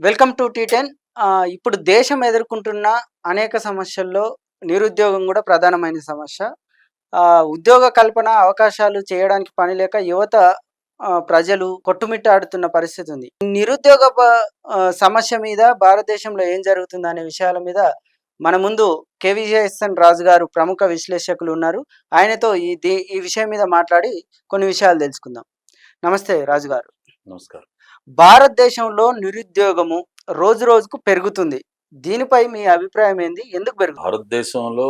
Welcome to టీ10. ఇప్పుడు దేశం ఎదుర్కొంటున్న అనేక సమస్యల్లో నిరుద్యోగం కూడా ప్రధానమైన సమస్య. ఉద్యోగ కల్పన అవకాశాలు చేయడానికి పని లేక యువత ప్రజలు కొట్టుమిట్టాడుతున్న పరిస్థితి ఉంది. నిరుద్యోగ సమస్య మీద భారతదేశంలో ఏం జరుగుతుంది అనే విషయాల మీద మన ముందు కేవీజేఎస్ఎన్ రాజు గారు ప్రముఖ విశ్లేషకులు ఉన్నారు. ఆయనతో ఈ విషయం మీద మాట్లాడి కొన్ని విషయాలు తెలుసుకుందాం. నమస్తే రాజు గారు. నమస్కారం. భారతదేశంలో నిరుద్యోగము రోజు రోజుకు పెరుగుతుంది. దీనిపై మీ అభిప్రాయం ఏంది? ఎందుకు పెరుగుతుంది? భారతదేశంలో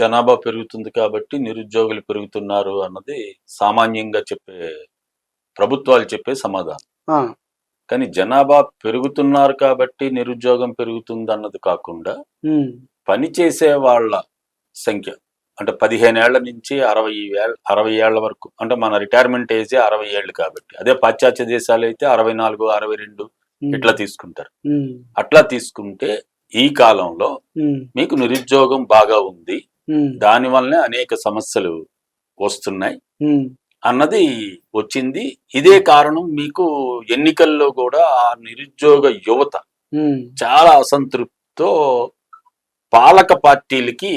జనాభా పెరుగుతుంది కాబట్టి నిరుద్యోగులు పెరుగుతున్నారు అన్నది సామాన్యంగా ప్రభుత్వాలు చెప్పే సమాధానం. కానీ జనాభా పెరుగుతున్నారు కాబట్టి నిరుద్యోగం పెరుగుతుంది అన్నది కాకుండా పనిచేసే వాళ్ళ సంఖ్య అంటే 15 ఏళ్ల నుంచి 60 ఏళ్ల వరకు, అంటే మన రిటైర్మెంట్ ఏజ్ 60 ఏళ్ళు కాబట్టి, అదే పాశ్చాత్య దేశాలు అయితే 64, 62 ఇట్లా తీసుకుంటారు. అట్లా తీసుకుంటే ఈ కాలంలో మీకు నిరుద్యోగం బాగా ఉంది, దాని వల్లనే అనేక సమస్యలు వస్తున్నాయి అన్నది వచ్చింది. ఇదే కారణం మీకు ఎన్నికల్లో కూడా ఆ నిరుద్యోగ యువత చాలా అసంతృప్తితో పాలక పార్టీలకి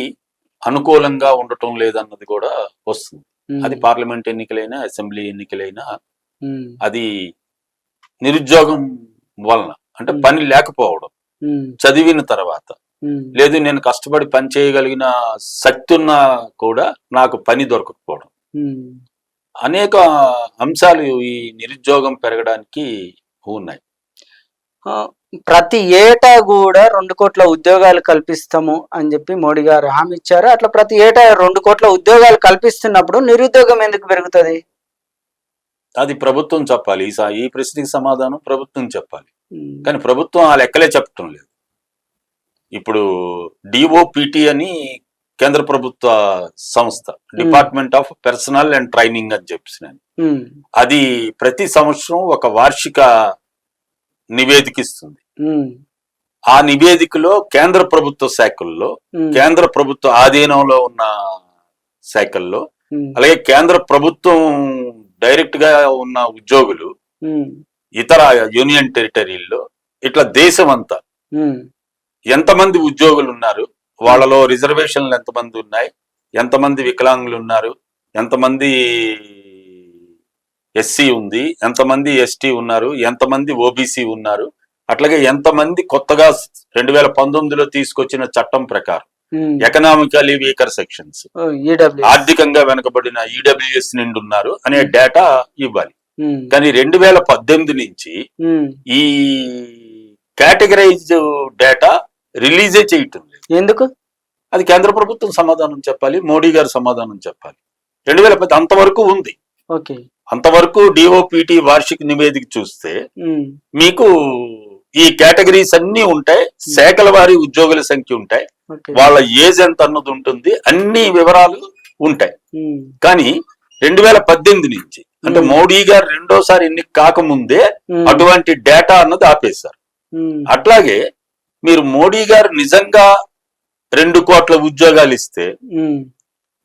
అనుకూలంగా ఉండటం లేదన్నది కూడా వస్తుంది. అది పార్లమెంట్ ఎన్నికలైనా అసెంబ్లీ ఎన్నికలైనా అది నిరుద్యోగం వలన, అంటే పని లేకపోవడం, చదివిన తర్వాత లేదు నేను కష్టపడి పని చేయగలిగిన శక్తి ఉన్నా కూడా నాకు పని దొరకకపోవడం, అనేక అంశాలు ఈ నిరుద్యోగం పెరగడానికి ఉన్నాయి. ప్రతి ఏటా కూడా 2 కోట్ల ఉద్యోగాలు కల్పిస్తాము అని చెప్పి మోడీ గారు హామీ ఇచ్చారు. అట్లా ప్రతి ఏటా 2 కోట్ల ఉద్యోగాలు కల్పిస్తున్నప్పుడు నిరుద్యోగం ఎందుకు పెరుగుతుంది? అది ప్రభుత్వం చెప్పాలి. ఈ ప్రశ్నకి సమాధానం ప్రభుత్వం చెప్పాలి. కానీ ప్రభుత్వం ఆ లెక్కలే చెప్పటం లేదు. ఇప్పుడు డిఓపిటి అని కేంద్ర ప్రభుత్వ సంస్థ, department of personal and training అని చెప్పినాను. అది ప్రతి సంవత్సరం ఒక వార్షిక నివేదిక ఇస్తుంది. ఆ నివేదికలో కేంద్ర ప్రభుత్వ శాఖల్లో, కేంద్ర ప్రభుత్వ ఆధీనంలో ఉన్న శాఖల్లో, అలాగే కేంద్ర ప్రభుత్వం డైరెక్ట్ గా ఉన్న ఉద్యోగులు, ఇతర యూనియన్ టెరిటరీల్లో, ఇట్లా దేశం అంతా ఎంతమంది ఉద్యోగులు ఉన్నారు, వాళ్ళలో రిజర్వేషన్లు ఎంతమంది ఉన్నాయి, ఎంతమంది వికలాంగులు ఉన్నారు, ఎంతమంది ఎస్సీ ఉంది, ఎంతమంది ఎస్టీ ఉన్నారు, ఎంతమంది ఓబీసీ ఉన్నారు, అట్లాగే ఎంతమంది కొత్తగా 2019లో తీసుకొచ్చిన చట్టం ప్రకారం ఎకనామికలీ వీకర్ సెక్షన్స్, ఆర్థికంగా వెనుకబడిన ఈడబ్ల్యూఎస్ నుండి ఉన్నారు అనే డేటా ఇవ్వాలి. కానీ 2018 నుంచి ఈ కేటగరైజ్ డేటా రిలీజే చేయటం లేదు. ఎందుకు? అది కేంద్ర ప్రభుత్వం సమాధానం చెప్పాలి, మోడీ గారు సమాధానం చెప్పాలి. 2010 అంతవరకు ఉంది. అంతవరకు డిఓపిటి వార్షిక నివేదిక చూస్తే మీకు ఈ కేటగిరీస్ అన్ని ఉంటాయి, శాఖల వారి ఉద్యోగుల సంఖ్య ఉంటాయి, వాళ్ళ ఏజ్ ఎంత అన్నది ఉంటుంది, అన్ని వివరాలు ఉంటాయి. కానీ 2018 నుంచి, అంటే మోడీ గారు రెండోసారి ఎన్నిక కాకముందే అటువంటి డేటా అన్నది ఆపేశారు. అట్లాగే మీరు మోడీ గారు నిజంగా 2 కోట్ల ఉద్యోగాలు ఇస్తే,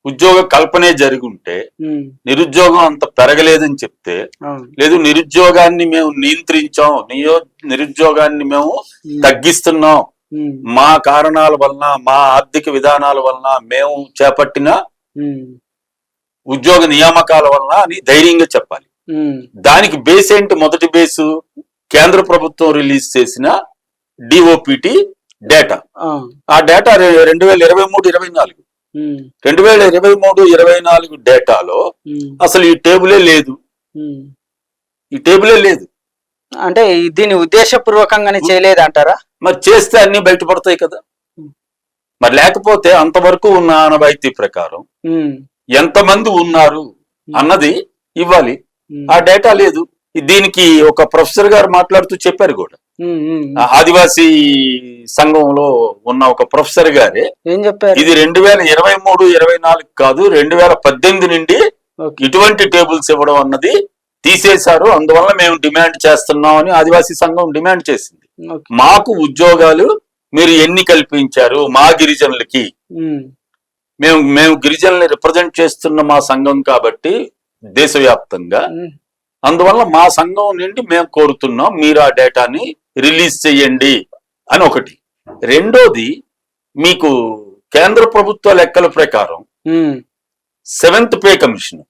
ఉద్యోగ కల్పనే జరిగి ఉంటే, నిరుద్యోగం అంత పెరగలేదని చెప్తే, లేదు నిరుద్యోగాన్ని మేము నియంత్రించాం, నిరుద్యోగాన్ని మేము తగ్గిస్తున్నాం, మా కారణాల వలన, మా ఆర్థిక విధానాల వలన, మేము చేపట్టిన ఉద్యోగ నియామకాల వలన అని ధైర్యంగా చెప్పాలి. దానికి బేస్ ఏంటి? మొదటి బేసు కేంద్ర ప్రభుత్వం రిలీజ్ చేసిన డిఓపిటి డేటా. ఆ డేటా 2023-24 2023-24 డేటాలో అసలు ఈ టేబులే లేదు. అంటే దీన్ని ఉద్దేశపూర్వకంగానే చేయలేదు అంటారా? మరి చేస్తే అన్ని బయటపడతాయి కదా. మరి లేకపోతే అంతవరకు ఉన్న ఆనవాయితీ ప్రకారం ఎంతమంది ఉన్నారు అన్నది ఇవ్వాలి. ఆ డేటా లేదు. దీనికి ఒక ప్రొఫెసర్ గారు మాట్లాడుతూ చెప్పారు కూడా. ఆదివాసీ సంఘంలో ఉన్న ఒక ప్రొఫెసర్ గారే ఏం చెప్పారు, ఇది 2023-24 కాదు, 2018 నుండి ఇటువంటి టేబుల్స్ ఇవ్వడం అన్నది తీసేశారు, అందువల్ల మేము డిమాండ్ చేస్తున్నాం అని ఆదివాసీ సంఘం డిమాండ్ చేసింది. మాకు ఉద్యోగాలు మీరు ఎన్ని కల్పించారు మా గిరిజనులకి, మేము గిరిజనుల్ని రిప్రజెంట్ చేస్తున్న మా సంఘం కాబట్టి దేశవ్యాప్తంగా, అందువల్ల మా సంఘం నుండి మేము కోరుతున్నాం మీరు ఆ డేటాని రిలీజ్ చేయండి అని ఒకటి. రెండోది, మీకు కేంద్ర ప్రభుత్వ లెక్కల ప్రకారం 7th పే కమిషన్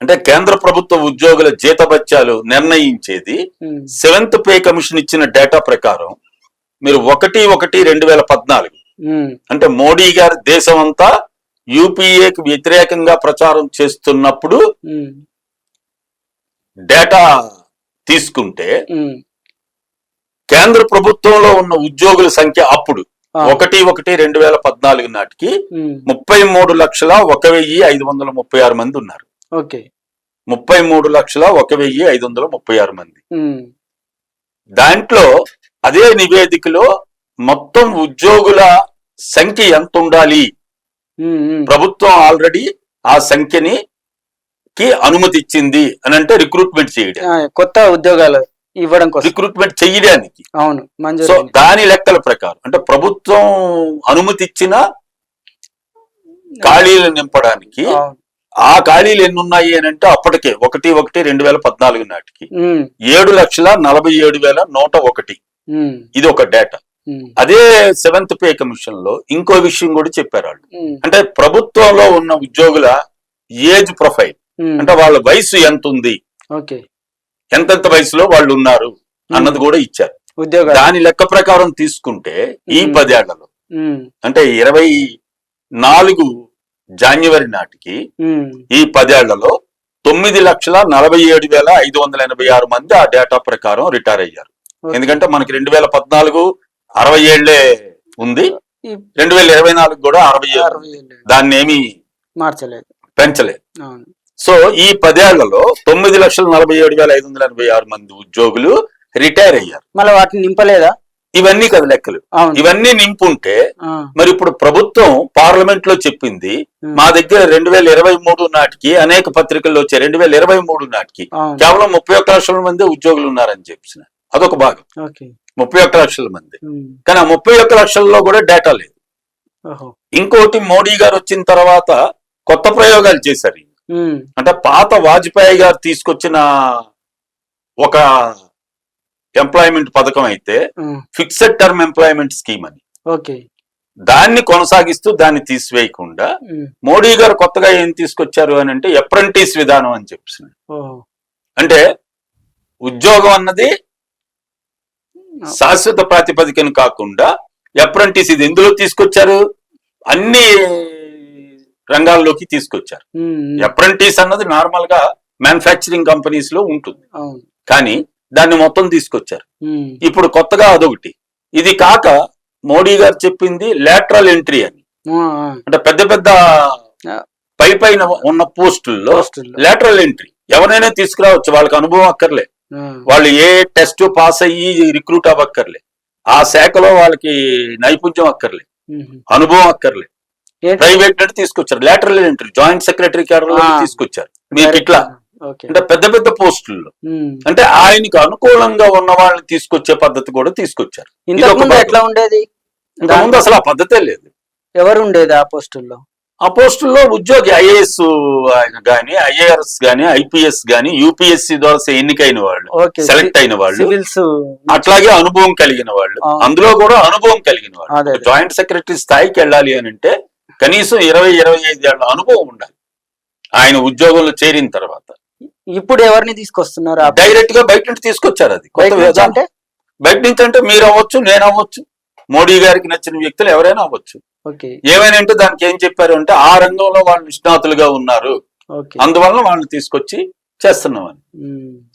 అంటే కేంద్ర ప్రభుత్వ ఉద్యోగుల జీతభత్యాలు నిర్ణయించేది 7th పే కమిషన్ ఇచ్చిన డేటా ప్రకారం మీరు 1/1/2014 అంటే మోడీ గారి దేశం అంతా యూపీఏకి వ్యతిరేకంగా ప్రచారం చేస్తున్నప్పుడు డేటా తీసుకుంటే కేంద్ర ప్రభుత్వంలో ఉన్న ఉద్యోగుల సంఖ్య అప్పుడు 1/1/2014 నాటికి 33,01,536 మంది ఉన్నారు. 33,01,536 మంది. దాంట్లో అదే నివేదికలో మొత్తం ఉద్యోగుల సంఖ్య ఎంత ఉండాలి, ప్రభుత్వం ఆల్రెడీ ఆ సంఖ్యని అనుమతి ఇచ్చింది అని అంటే రిక్రూట్మెంట్ చేయడం, కొత్త ఉద్యోగాలు ఇవ్వడం కోసం రిక్రూట్మెంట్ చేయడానికి. అవును. సో దాని లెక్కల ప్రకారం అంటే ప్రభుత్వం అనుమతి ఇచ్చిన ఖాళీలు నింపడానికి ఆ ఖాళీలు ఎన్ని ఉన్నాయి అని అంటే అప్పటికే 1/1/2014 నాటికి 7,47,101. ఇది ఒక డేటా. అదే 7th పే కమిషన్ లో ఇంకో విషయం కూడా చెప్పారు వాళ్ళు. అంటే ప్రభుత్వంలో ఉన్న ఉద్యోగుల ఏజ్ ప్రొఫైల్ అంటే వాళ్ళ వయసు ఎంత ఉంది, ఎంతెంత వయసులో వాళ్ళు ఉన్నారు అన్నది కూడా ఇచ్చారు. దాని లెక్క ప్రకారం తీసుకుంటే ఈ 10 ఏళ్లలో అంటే 24 జనవరి నాటికి ఈ 10 ఏళ్లలో 9,47,586 మంది ఆ డేటా ప్రకారం రిటైర్ అయ్యారు. ఎందుకంటే మనకి 2014 60 ఏళ్లే ఉంది, 2024 కూడా 60 దాన్ని ఏమి మార్చలేదు, పెంచలేదు. సో ఈ 10 ఏళ్లలో 9,47,586 మంది ఉద్యోగులు రిటైర్ అయ్యారు. మళ్ళీ వాటిని నింపలేదా? ఇవన్నీ కదా లెక్కలు. ఇవన్నీ నింపుంటే మరి ఇప్పుడు ప్రభుత్వం పార్లమెంట్ లో చెప్పింది మా దగ్గర 2023 నాటికి అనేక పత్రికల్లో వచ్చాయి 2023 నాటికి కేవలం 31 లక్షల మంది ఉద్యోగులు ఉన్నారని చెప్పిన అదొక భాగం. 31 లక్షల మంది. కానీ ఆ 31 లక్షల్లో కూడా డేటా లేదు. ఇంకోటి, మోడీ గారు వచ్చిన తర్వాత కొత్త ప్రయోగాలు చేశారు. అంటే పాత వాజ్పేయి గారు తీసుకొచ్చిన ఒక ఎంప్లాయ్మెంట్ పథకం అయితే ఫిక్స్డ్ టర్మ్ ఎంప్లాయ్మెంట్ స్కీమ్ అని, దాన్ని కొనసాగిస్తూ దాన్ని తీసివేయకుండా మోడీ గారు కొత్తగా ఏం తీసుకొచ్చారు అని అంటే అప్రెంటిస్ విధానం అని చెప్పి. అంటే ఉద్యోగం అన్నది శాశ్వత ప్రాతిపదికన కాకుండా అప్రెంటిస్, ఇది ఎందులో తీసుకొచ్చారు, అన్ని రంగాల్లోకి తీసుకొచ్చారు. అప్రెంటిస్ అన్నది నార్మల్ గా మ్యానుఫ్యాక్చరింగ్ కంపెనీస్ లో ఉంటుంది, కానీ దాన్ని మొత్తం తీసుకొచ్చారు. ఇప్పుడు కొత్తగా అదొకటి. ఇది కాక మోడీ గారు చెప్పింది లేటరల్ ఎంట్రీ అని, అంటే పెద్ద పెద్ద పైన ఉన్న పోస్టుల్లో లేటరల్ ఎంట్రీ ఎవరైనా తీసుకురావచ్చు, వాళ్ళకి అనుభవం అక్కర్లే, వాళ్ళు ఏ టెస్ట్ పాస్ అయ్యి రిక్రూట్ అవ్వక్కర్లే, ఆ శాఖలో వాళ్ళకి నైపుణ్యం అక్కర్లే, అనుభవం అక్కర్లే, ప్రైవేట్ అంటే తీసుకొచ్చారు. Lateral entry joint secretary cadre తీసుకొచ్చారు. మీకు ఇట్లా అంటే పెద్ద పెద్ద పోస్టుల్లో అంటే ఆయనకు అనుకూలంగా ఉన్న వాళ్ళని తీసుకొచ్చే పద్ధతి కూడా తీసుకొచ్చారు. ఎట్లా ఉండేది? ముందు అసలు ఆ పద్ధతే లేదు. ఎవరు ఉండేది ఆ పోస్టుల్లో? ఆ పోస్టుల్లో ఉద్యోగి ఐఏఎస్ గాని, ఐఏఆర్ఎస్ గాని, ఐపీఎస్ గాని, యూపీఎస్సీ ద్వారా ఎన్నికైన వాళ్ళు, సెలెక్ట్ అయిన వాళ్ళు, అట్లాగే అనుభవం కలిగిన వాళ్ళు, అందులో కూడా అనుభవం కలిగిన వాళ్ళు. జాయింట్ సెక్రటరీ స్థాయికి వెళ్ళాలి అని అంటే కనీసం 20-25 ఏళ్ల అనుభవం ఉండాలి ఆయన ఉద్యోగంలో చేరిన తర్వాత. ఇప్పుడు ఎవరిని తీసుకొస్తున్నారు? డైరెక్ట్ గా బయట నుంచి తీసుకొచ్చారు. అది కొత్త విధానం. బయట నుంచి అంటే మీరు అవ్వచ్చు, నేను అవ్వచ్చు, మోడీ గారికి నచ్చిన వ్యక్తులు ఎవరైనా అవ్వచ్చు. ఏమైనా అంటే దానికి ఏం చెప్పారు అంటే ఆ రంగంలో వాళ్ళు నిష్ణాతులుగా ఉన్నారు, అందువల్ల వాళ్ళని తీసుకొచ్చి చేస్తున్నామని.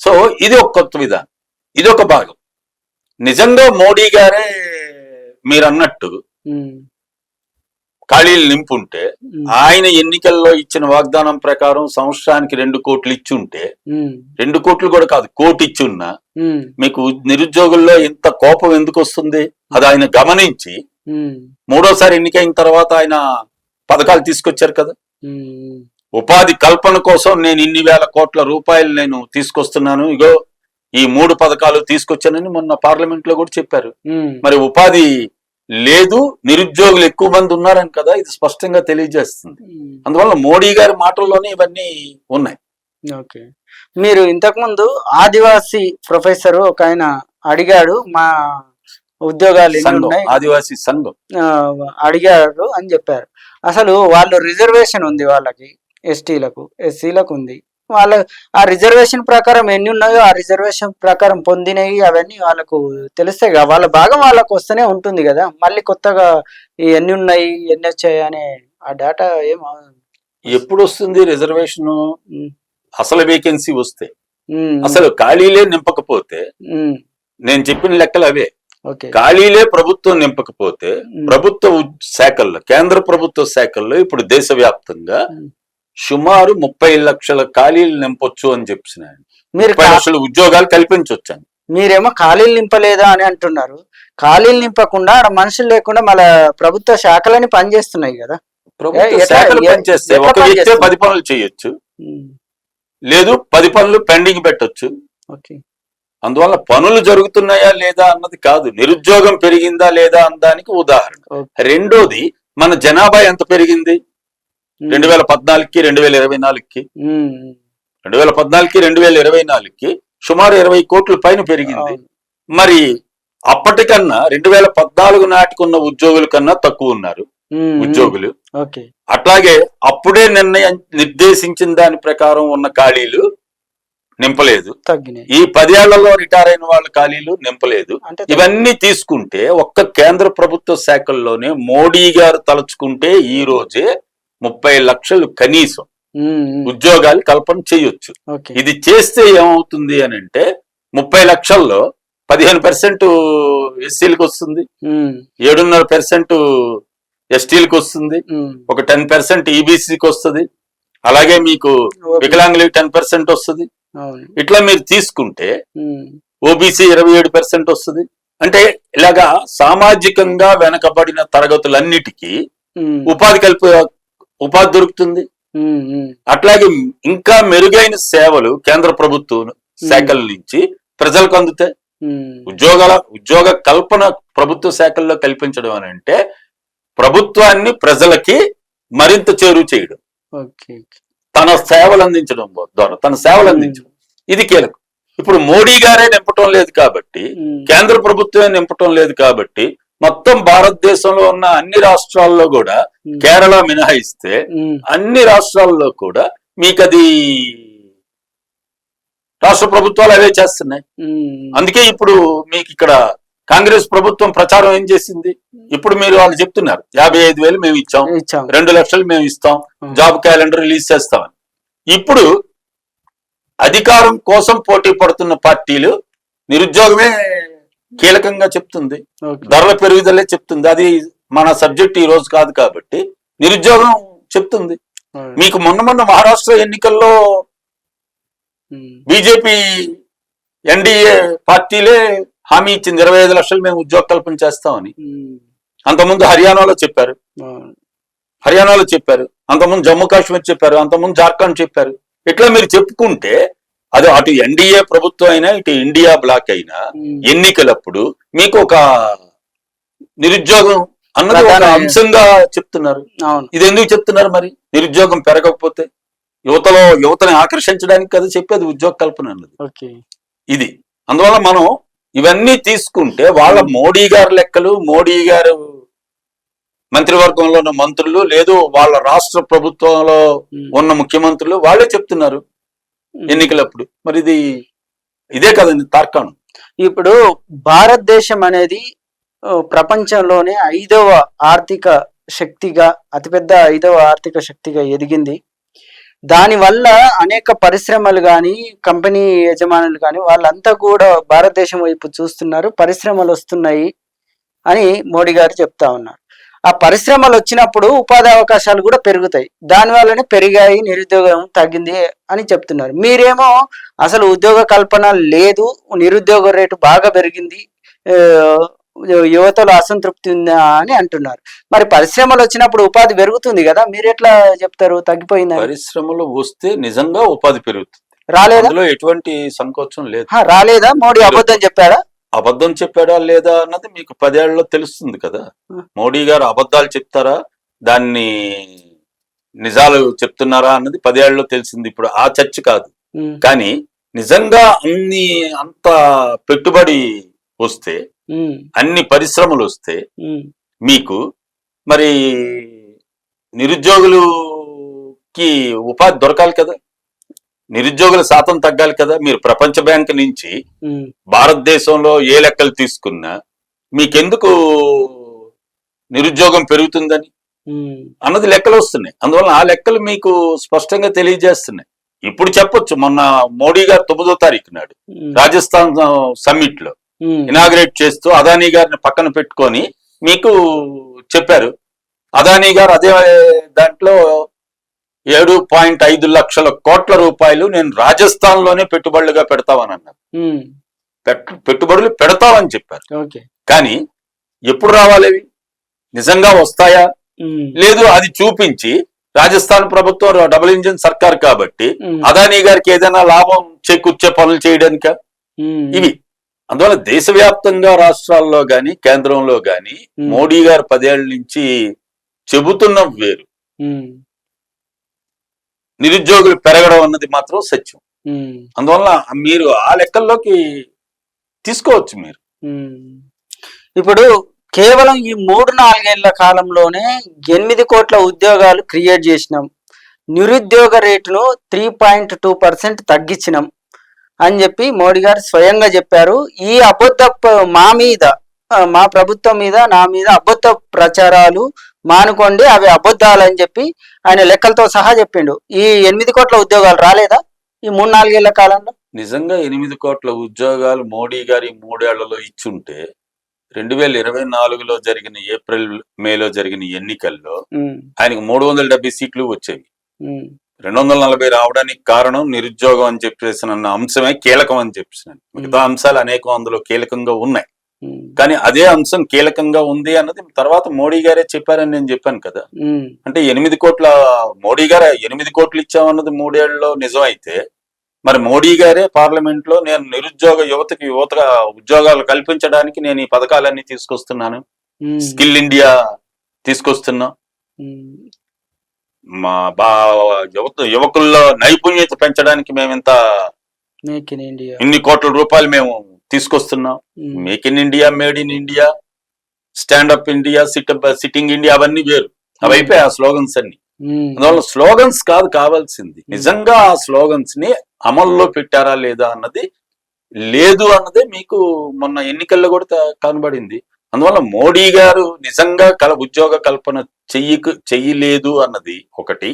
సో ఇది ఒక కొత్త విధానం, ఇది ఒక భాగం. నిజంగా మోడీ గారే మీరు అన్నట్టు ఖాళీలు నింపుంటే, ఆయన ఎన్నికల్లో ఇచ్చిన వాగ్దానం ప్రకారం సంవత్సరానికి 2 కోట్లు ఇచ్చి ఉంటే, 2 కోట్లు కూడా కాదు, 1 కోటి ఇచ్చి ఉన్నా మీకు నిరుద్యోగుల్లో ఇంత కోపం ఎందుకు వస్తుంది? అది ఆయన గమనించి 3వ సారి ఎన్నికైన తర్వాత ఆయన పథకాలు తీసుకొచ్చారు కదా. ఉపాధి కల్పన కోసం నేను ఇన్ని వేల కోట్ల రూపాయలు నేను తీసుకొస్తున్నాను, ఇగో ఈ 3 పథకాలు తీసుకొచ్చానని మొన్న పార్లమెంట్ లో కూడా చెప్పారు. మరి ఉపాధి లేదు, నిరుద్యోగులు ఎక్కువ మంది ఉన్నారని కదా ఇది స్పష్టంగా తెలియజేస్తుంది. అందువల్ల మోడీ గారి మాటల్లోనే ఇవన్నీ ఉన్నాయి. మీరు ఇంతకు ముందు ఆదివాసీ ప్రొఫెసర్ ఒక ఆయన అడిగాడు మా ఉద్యోగాలు ఎన్ని సంఘం, ఉన్నాయి ఆదివాసీ సంఘం. ఆ, అడిగారు అని చెప్పారు. అసలు వాళ్ళు రిజర్వేషన్ ఉంది వాళ్ళకి, ఎస్టీలకు ఎస్సీలకు ఉంది. వాళ్ళ ఆ రిజర్వేషన్ ప్రకారం ఎన్ని ఉన్నాయో ఆ రిజర్వేషన్ ప్రకారం పొందినవి అవన్నీ వాళ్ళకు తెలుస్తాయి కదా, వాళ్ళ భాగం వాళ్ళకు వస్తూనే ఉంటుంది కదా. మళ్ళీ కొత్తగా ఎన్ని ఉన్నాయి ఎన్ని వచ్చాయి అనే ఆ డేటా ఏమో ఎప్పుడు వస్తుంది రిజర్వేషన్? ఉమ్, అసలు వేకెన్సీ వస్తే, ఉమ్, అసలు ఖాళీలే నింపకపోతే, ఉమ్, నేను చెప్పిన లెక్కలు అవే. ఓకే. ఖాళీలే ప్రభుత్వం నింపకపోతే ఉమ్, ప్రభుత్వ శాఖల్లో, కేంద్ర ప్రభుత్వ శాఖల్లో ఇప్పుడు దేశవ్యాప్తంగా ఉమ్. సుమారు 30 లక్షల ఖాళీలు నింపొచ్చు అని చెప్పిన ఆయన. మీరు 30 లక్షల ఉద్యోగాలు కల్పించవచ్చు అని. మీరేమో ఖాళీలు నింపలేదా అని అంటున్నారు. ఖాళీలు నింపకుండా ఆడ మనుషులు లేకుండా మళ్ళా ప్రభుత్వ శాఖలని పనిచేస్తున్నాయి కదా. ప్రభుత్వ ఎట్లా- శాఖలు ఎ- పనిచేస్తే ఎట్లా ఒక వ్యక్తే పనిచేస్తుంది? 10 పనులు చేయొచ్చు, ఉమ్, లేదు 10 పనులు పెండింగ్ పెట్టొచ్చు. ఓకే. అందువల్ల పనులు జరుగుతున్నాయా లేదా అన్నది కాదు, నిరుద్యోగం పెరిగిందా లేదా అన్నదానికి ఉదాహరణ. ఓకే. రెండోది, మన జనాభా ఎంత పెరిగింది ఉమ్, 2014కి 2024కి? ఉమ్, 2014కి 2024కి సుమారు 20 కోట్ల పైన పెరిగింది. అవును. మరి అప్పటికన్నా 2014 నాటికి ఉన్న ఉద్యోగుల కన్నా తక్కువ ఉన్నారు ఉమ్, ఉద్యోగులు. ఓకే. అట్లాగే అప్పుడే నిర్దేశించిన దాని ప్రకారం ఉన్న ఖాళీలు నింపలేదు. తగ్గినాయి. ఈ 10 ఏళ్లలో రిటైర్ అయిన వాళ్ళ ఖాళీలు నింపలేదు. అంటే ఇవన్నీ తీసుకుంటే ఒక్క కేంద్ర ప్రభుత్వ శాఖల్లోనే మోడీ గారు తలుచుకుంటే ఈ రోజే 30 లక్షలు కనీసం ఉమ్, ఉమ్, ఉద్యోగాలు కల్పన చేయొచ్చు. ఓకే. ఇది చేస్తే ఏమవుతుంది అని అంటే 30 లక్షల్లో 15% ఎస్సీలకు వస్తుంది, ఉమ్, 7.5% ఎస్టీలకు వస్తుంది, ఉమ్, ఒక 10% ఈబీసీకి వస్తుంది, అలాగే మీకు వికలాంగులకి 10% వస్తుంది. అవును. ఇట్లా మీరు తీసుకుంటే ఉమ్, ఓబీసీ 27% వస్తుంది. అంటే ఇలాగా సామాజికంగా వెనకబడిన తరగతులన్నిటికీ ఉమ్, ఉపాధి దొరుకుతుంది. ఉమ్, ఉమ్, అట్లాగే ఇంకా మెరుగైన సేవలు కేంద్ర ప్రభుత్వం శాఖల నుంచి ప్రజలకు అందుతాయి. ఉమ్, ఉద్యోగ కల్పన ప్రభుత్వ శాఖల్లో కల్పించడం అని అంటే ప్రభుత్వాన్ని ప్రజలకి మరింత చేరువ చేయడం, ఓకే. తన సేవలు అందించడం ద్వారా తన సేవలు అందించడం, ఇది కీలకం. ఇప్పుడు మోడీ గారే నింపటం లేదు కాబట్టి, ఉమ్, కేంద్ర ప్రభుత్వమే నింపటం లేదు కాబట్టి, మొత్తం భారతదేశంలో ఉన్న అన్ని రాష్ట్రాల్లో కూడా, ఉమ్, కేరళ మినహాయిస్తే ఉమ్, అన్ని రాష్ట్రాల్లో కూడా మీకు అది రాష్ట్ర ప్రభుత్వాలు అవే చేస్తున్నాయి. ఉమ్, అందుకే ఇప్పుడు మీకు ఇక్కడ కాంగ్రెస్ ప్రభుత్వం ప్రచారం ఏం చేసింది? ఇప్పుడు మీరు వాళ్ళు చెప్తున్నారు 55,000 మేము ఇచ్చాం, ఇచ్చాం. 2 లక్షలు మేము ఇస్తాం, ఉమ్, జాబ్ క్యాలెండర్ రిలీజ్ చేస్తామని. ఇప్పుడు అధికారం కోసం పోటీ పడుతున్న పార్టీలు నిరుద్యోగమే కీలకంగా చెప్తుంది, ఓకే. ధరల పెరుగుదలే చెప్తుంది. అది మన సబ్జెక్ట్ ఈ రోజు కాదు కాబట్టి నిరుద్యోగం చెప్తుంది. అవును. మీకు మొన్న మహారాష్ట్ర ఎన్నికల్లో ఉమ్, బీజేపీ ఎన్డీఏ పార్టీలే హామీ ఇచ్చింది 25 లక్షలు మేము ఉద్యోగ కల్పన చేస్తామని. ఉమ్, అంతకుముందు హర్యానాలో చెప్పారు, అవును. అంతకుముందు జమ్మూ కాశ్మీర్ చెప్పారు, అంతకుముందు జార్ఖండ్ చెప్పారు. ఇట్లా మీరు చెప్పుకుంటే అది అటు ఎన్డీఏ ప్రభుత్వం అయినా ఇటు ఇండియా బ్లాక్ అయినా ఉమ్, ఎన్నికలప్పుడు మీకు ఒక నిరుద్యోగం అన్నది ఒక అంశంగా చెప్తున్నారు. అవును. ఇది ఎందుకు చెప్తున్నారు మరి? నిరుద్యోగం పెరగకపోతే యువతని ఆకర్షించడానికి కదా చెప్పేది ఉద్యోగ కల్పన అన్నది. ఓకే. ఇది అందువల్ల మనం ఇవన్నీ తీసుకుంటే వాళ్ళ మోడీ గారి లెక్కలు, మోడీ గారు మంత్రివర్గంలో ఉన్న మంత్రులు, లేదు వాళ్ళ రాష్ట్ర ప్రభుత్వంలో ఉన్న ముఖ్యమంత్రులు వాళ్ళే చెప్తున్నారు ఎన్నికలప్పుడు. మరి ఇదే కదండి తార్కాణం. ఇప్పుడు భారతదేశం అనేది ప్రపంచంలోనే 5వ ఆర్థిక శక్తిగా, అతిపెద్ద 5వ ఆర్థిక శక్తిగా ఎదిగింది. దానివల్ల అనేక పరిశ్రమలు కానీ, కంపెనీ యజమానులు కానీ వాళ్ళంతా కూడా భారతదేశం వైపు చూస్తున్నారు, పరిశ్రమలు వస్తున్నాయి అని మోడీ గారు చెప్తా ఉన్నారు. ఆ పరిశ్రమలు వచ్చినప్పుడు ఉపాధి అవకాశాలు కూడా పెరుగుతాయి, దానివల్లనే పెరిగాయి, నిరుద్యోగం తగ్గింది అని చెప్తున్నారు. మీరేమో అసలు ఉద్యోగ కల్పన లేదు, నిరుద్యోగ రేటు బాగా పెరిగింది, యువతలో అసంతృప్తి ఉందా అని అంటున్నారు. మరి పరిశ్రమలు వచ్చినప్పుడు ఉపాధి పెరుగుతుంది కదా, మీరు ఎట్లా చెప్తారు తగ్గిపోయింది? పరిశ్రమలు వస్తే నిజంగా ఉపాధి పెరుగుతుంది, రాలేదా? అందులో ఎటువంటి సంకోచం లేదు. రాలేదా? మోడీ అబద్ధం చెప్పాడా? అబద్ధం చెప్పాడా లేదా అన్నది మీకు 10 ఏళ్లలో తెలుస్తుంది కదా. మోడీ గారు అబద్ధాలు చెప్తారా, దాన్ని నిజాలు చెప్తున్నారా అన్నది 10 ఏళ్లలో తెలిసింది. ఇప్పుడు ఆ చర్చ కాదు. కానీ నిజంగా అంత పెట్టుబడి వస్తే, అన్ని పరిశ్రమలు వస్తే మీకు మరి నిరుద్యోగులకి ఉపాధి దొరకాలి కదా, నిరుద్యోగుల శాతం తగ్గాలి కదా. మీరు ప్రపంచ బ్యాంక్ నుంచి భారతదేశంలో ఏ లెక్కలు తీసుకున్నా మీకెందుకు నిరుద్యోగం పెరుగుతుందని అన్నది లెక్కలు వస్తున్నాయి. అందువల్ల ఆ లెక్కలు మీకు స్పష్టంగా తెలియజేస్తున్నాయి. ఇప్పుడు చెప్పొచ్చు, మొన్న మోడీ గారు 9వ తారీఖు నాడు రాజస్థాన్ సమ్మిట్ లో ఇనాగ్రేట్ చేస్తూ అదానీ గారిని పక్కన పెట్టుకొని మీకు చెప్పారు. అదానీ గారు అదే దాంట్లో 7.5 లక్షల కోట్ల రూపాయలు నేను రాజస్థాన్ లోనే పెట్టుబడులుగా పెడతామని అన్నారు. పెట్టుబడులు పెడతామని చెప్పారు. కానీ ఎప్పుడు రావాలి, అవి నిజంగా వస్తాయా లేదు అది చూపించి, రాజస్థాన్ ప్రభుత్వం డబుల్ ఇంజిన్ సర్కార్ కాబట్టి అదానీ గారికి ఏదైనా లాభం చేకూర్చే పనులు చేయడానిక ఇవి. అందువల్ల దేశవ్యాప్తంగా రాష్ట్రాల్లో గాని కేంద్రంలో గాని మోడీ గారు 10 ఏళ్ల నుంచి చెబుతున్న వేరు, నిరుద్యోగులు పెరగడం అన్నది మాత్రం సత్యం. అందువల్ల మీరు ఆ లెక్కల్లోకి తీసుకోవచ్చు. మీరు ఇప్పుడు కేవలం ఈ 3-4 ఏళ్ల కాలంలోనే 8 కోట్ల ఉద్యోగాలు క్రియేట్ చేసినాం, నిరుద్యోగ రేటును 3.2% తగ్గించినాం అని చెప్పి మోడీ గారు స్వయంగా చెప్పారు. ఈ అబద్ధ మా ప్రభుత్వం మీద నా మీద అబద్ధ ప్రచారాలు మానుకోండి, అవి అబద్ధాలు అని చెప్పి ఆయన లెక్కలతో సహా చెప్పిండు. ఈ 8 కోట్ల ఉద్యోగాలు రాలేదా ఈ 3-4 ఏళ్ల కాలంలో? నిజంగా 8 కోట్ల ఉద్యోగాలు మోడీ గారి 3 ఏళ్లలో ఇచ్చుంటే 2024లో జరిగిన ఏప్రిల్ మేలో జరిగిన ఎన్నికల్లో ఆయనకు 370 సీట్లు వచ్చేవి. 240 రావడానికి కారణం నిరుద్యోగం అని చెప్పేసిన అంశమే కీలకం అని చెప్పేసినాను. మిగతా అంశాలు అనేకం అందులో కీలకంగా ఉన్నాయి, కానీ అదే అంశం కీలకంగా ఉంది అన్నది తర్వాత మోడీ గారే చెప్పారని నేను చెప్పాను కదా. అంటే 8 కోట్ల మోడీ గారే 8 కోట్లు ఇచ్చామన్నది 3 ఏళ్లలో నిజం అయితే, మరి మోడీ గారే పార్లమెంట్ లో నేను నిరుద్యోగ యువతగా ఉద్యోగాలు కల్పించడానికి నేను ఈ పథకాలన్నీ తీసుకొస్తున్నాను, స్కిల్ ఇండియా తీసుకొస్తున్నా, మా యువకుల్లో నైపుణ్యత పెంచడానికి మేము ఇన్ని కోట్ల రూపాయలు మేము తీసుకొస్తున్నాం. Make in India, made in India, stand up India, sitting India అవన్నీ వేరు, అవి అయిపోయి ఆ స్లోగన్స్ అన్ని. అందువల్ల స్లోగన్స్ కాదు కావాల్సింది, నిజంగా ఆ స్లోగన్స్ ని అమల్లో పెట్టారా లేదా అన్నది లేదు అన్నదే మీకు మొన్న ఎన్నికల్లో కూడా కనబడింది. అందువల్ల మోడీ గారు నిజంగా ఉద్యోగ కల్పన చెయ్యలేదు అన్నది ఒకటి.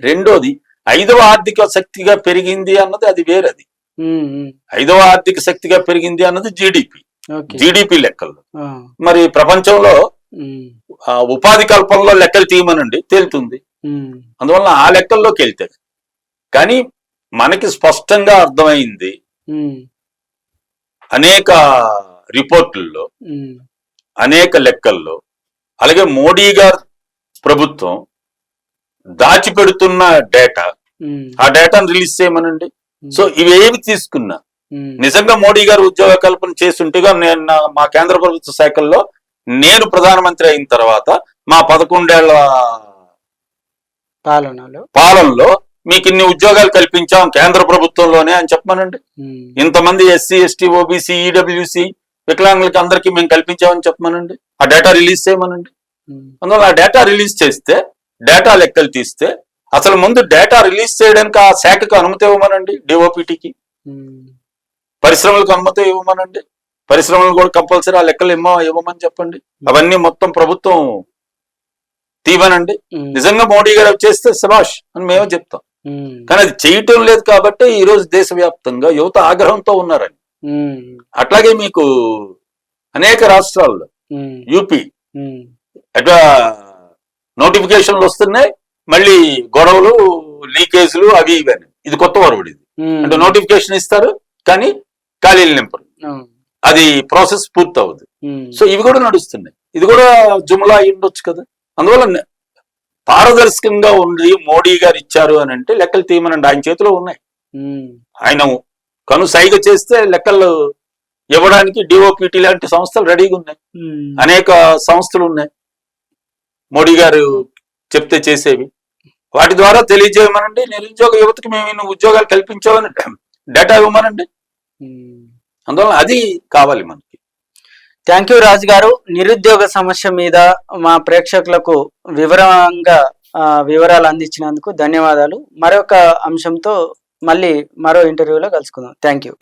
రెండోది 5వ ఆర్థిక శక్తిగా పెరిగింది అన్నది అది వేరది. 5వ ఆర్థిక శక్తిగా పెరిగింది అన్నది జీడిపి లెక్కల్లో. మరి ప్రపంచంలో ఉపాధి కల్పనలో లెక్కలు తీయమనండి తేలుతుంది. అందువల్ల ఆ లెక్కల్లోకి వెళ్తే, కానీ మనకి స్పష్టంగా అర్థమైంది అనేక రిపోర్టుల్లో, అనేక లెక్కల్లో, అలాగే మోడీ గారు ప్రభుత్వం దాచిపెడుతున్న డేటా, ఆ డేటాను రిలీజ్ చేయమనండి. సో ఇవేమి తీసుకున్నా నిజంగా మోడీ గారు ఉద్యోగ కల్పన చేస్తుంటేగా మా కేంద్ర ప్రభుత్వ శాఖల్లో నేను ప్రధానమంత్రి అయిన తర్వాత మా 11 ఏళ్ల పాలనలో మీకు ఇన్ని ఉద్యోగాలు కల్పించాం కేంద్ర ప్రభుత్వంలోనే అని చెప్పమనండి. ఇంతమంది ఎస్సీ, ఎస్టీ, ఓబీసీ, ఈడబ్ల్యూసీ వికలాంగులకి అందరికీ మేము కల్పించామని చెప్పమనండి. ఆ డేటా రిలీజ్ చేయమనండి. అందువల్ల ఆ డేటా రిలీజ్ చేస్తే, డేటా లెక్కలు తీస్తే, అసలు ముందు డేటా రిలీజ్ చేయడానికి ఆ శాఖకు అనుమతి ఇవ్వమనండి. డిఓపిటికి పరిశ్రమలకు అనుమతి ఇవ్వమనండి. పరిశ్రమలు కూడా కంపల్సరీ ఆ లెక్కలు ఇవ్వమని చెప్పండి. అవన్నీ మొత్తం ప్రభుత్వం తీవనండి. నిజంగా మోడీ గారు చేస్తే శభాష్ అని మేము చెప్తాం. కానీ అది చేయటం లేదు కాబట్టి ఈ రోజు దేశవ్యాప్తంగా యువత ఆగ్రహంతో ఉన్నారని. అట్లాగే మీకు అనేక రాష్ట్రాల్లో యూపీ అట్లా నోటిఫికేషన్లు వస్తున్నాయి, మళ్ళీ గొడవలు, లీకేజ్లు అవి ఇవన్నీ. ఇది కొత్త వరవడి. ఇది అంటే నోటిఫికేషన్ ఇస్తారు కానీ ఖాళీలు నింపరు, అది ప్రాసెస్ పూర్తి అవ్వదు. సో ఇవి కూడా నడుస్తున్నాయి. ఇది కూడా జుమ్లా అయి ఉండొచ్చు కదా. అందువల్ల పారదర్శకంగా ఉండి మోడీ గారు ఇచ్చారు అని అంటే లెక్కలు తీయమనండి. ఆయన చేతిలో ఉన్నాయి. ఆయన కనుసైగ చేస్తే లెక్కలు ఇవ్వడానికి డిఓపిటి లాంటి సంస్థలు రెడీగా ఉన్నాయి. అనేక సంస్థలు ఉన్నాయి మోడీ గారు చెప్తే చేసేవి. వాటి ద్వారా తెలియజేయమనండి. నిరుద్యోగ యువతకి మేము ఇన్ని ఉద్యోగాలు కల్పించామని డేటా ఇవ్వమనండి. అందువల్ల అది కావాలి మనకి. థ్యాంక్ యూ రాజు గారు. నిరుద్యోగ సమస్య మీద మా ప్రేక్షకులకు వివరంగా వివరాలు అందించినందుకు ధన్యవాదాలు. మరొక అంశంతో మళ్ళీ మరో ఇంటర్వ్యూలో కలుసుకుందాం. Thank you.